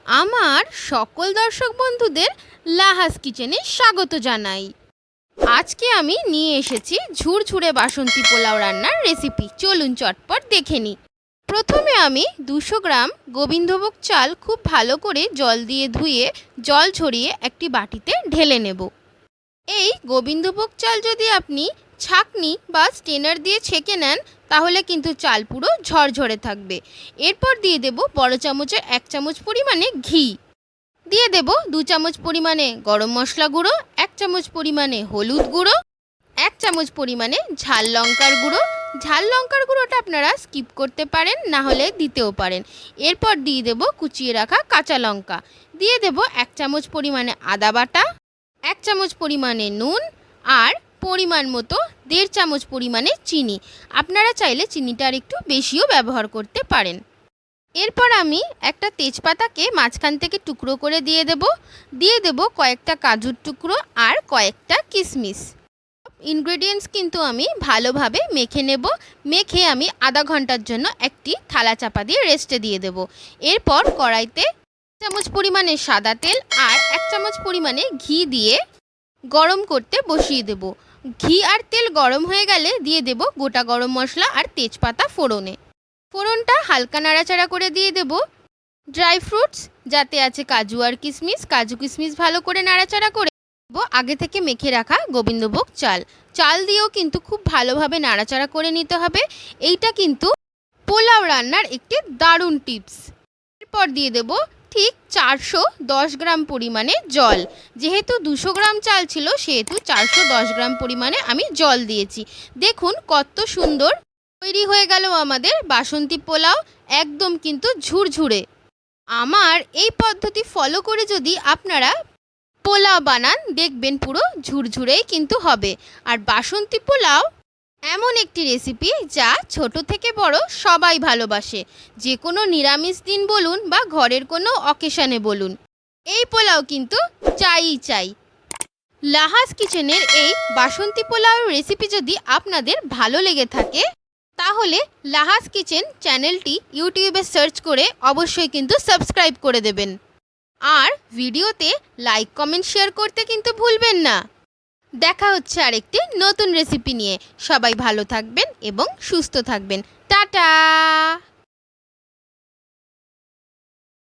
আমার সকল দর্শক বন্ধুদের লাহাস কিচেনে স্বাগত জানাই। আজকে আমি নিয়ে এসেছি ঝুরঝুরে বাসন্তী পোলাও রান্নার রেসিপি। চলুন চটপট দেখে নিই। প্রথমে আমি 200 গ্রাম গোবিন্দভোগ চাল খুব ভালো করে জল দিয়ে ধুয়ে জল ছড়িয়ে একটি বাটিতে ঢেলে নেব। এই গোবিন্দভোগ চাল যদি আপনি ছাঁকনি বা স্টেনার দিয়ে ছেঁকে নেন তাহলে কিন্তু চাল পুরো ঝরঝরে থাকবে। এরপর দিয়ে দেব বড় চামচের 1 চামচ পরিমাণে ঘি, দিয়ে দেব 2 চামচ পরিমাণে গরম মশলা গুঁড়ো, 1 চামচ পরিমাণে হলুদ গুঁড়ো, 1 চামচ পরিমাণে ঝাল লঙ্কার গুঁড়ো। ঝাল লঙ্কার গুঁড়োটা আপনারা স্কিপ করতে পারেন, না হলে দিতেও পারেন। এরপর দিয়ে দেব কুচিয়ে রাখা কাঁচা লঙ্কা, দিয়ে দেব 1 চামচ পরিমাণে আদা বাটা, 1 চামচ পরিমাণে নুন আর পরিমাণ মতো 1.5 চামচ পরিমাণে চিনি। আপনারা চাইলে চিনিটা আর একটু বেশিও ব্যবহার করতে পারেন। এরপর আমি একটা তেজপাতাকে মাঝখান থেকে টুকরো করে দিয়ে দেব কয়েকটা কাজুর টুকরো আর কয়েকটা কিশমিশ। ইনগ্রেডিয়েন্টস কিন্তু আমি ভালোভাবে মেখে নেব। মেখে আমি আধা ঘন্টার জন্য একটি থালা চাপা দিয়ে রেস্টে দিয়ে দেব। এরপর কড়াইতে 1 চামচ পরিমাণে সাদা তেল আর 1 চামচ পরিমাণে ঘি দিয়ে গরম করতে বসিয়ে দেব। ঘি আর তেল গরম হয়ে গেলে দিয়ে দেব গোটা গরম মশলা আর তেজপাতা ফোড়নে। ফোড়নটা হালকা নাড়াচাড়া করে দিয়ে দেব ড্রাই ফ্রুটস, যাতে আছে কাজু আর কিশমিশ। কাজু কিশমিশ ভালো করে নাড়াচাড়া করে দেব আগে থেকে মেখে রাখা গোবিন্দভোগ চাল দিয়েও কিন্তু খুব ভালোভাবে নাড়াচাড়া করে নিতে হবে। এইটা কিন্তু পোলাও রান্নার একটি দারুণ টিপস। এরপর দিয়ে দেব ঠিক 410 গ্রাম পরিমাণে জল। যেহেতু 200 গ্রাম চাল ছিল সেহেতু 410 গ্রাম পরিমাণে আমি জল দিয়েছি। দেখুন কত সুন্দর তৈরি হয়ে গেল আমাদের বাসন্তী পোলাও, একদম কিন্তু ঝুরঝুরে। আমার এই পদ্ধতি ফলো করে যদি আপনারা পোলাও বানান দেখবেন পুরো ঝুরঝুরেই কিন্তু হবে। আর বাসন্তী পোলাও এমন একটি রেসিপি যা ছোট থেকে বড় সবাই ভালোবাসে। যে কোনো নিরামিষ দিন বলুন বা ঘরের কোনো অকেশনে বলুন, এই পোলাও কিন্তু চাই। লাহাস কিচেনের এই বাসন্তী পোলাওর রেসিপি যদি আপনাদের ভালো লেগে থাকে তাহলে লাহাস কিচেন চ্যানেলটি ইউটিউবে সার্চ করে অবশ্যই কিন্তু সাবস্ক্রাইব করে দেবেন। আর ভিডিওতে লাইক কমেন্ট শেয়ার করতে কিন্তু ভুলবেন না। দেখা হচ্ছে আরেকটি নতুন রেসিপি নিয়ে। সবাই ভালো থাকবেন এবং সুস্থ থাকবেন। টাটা।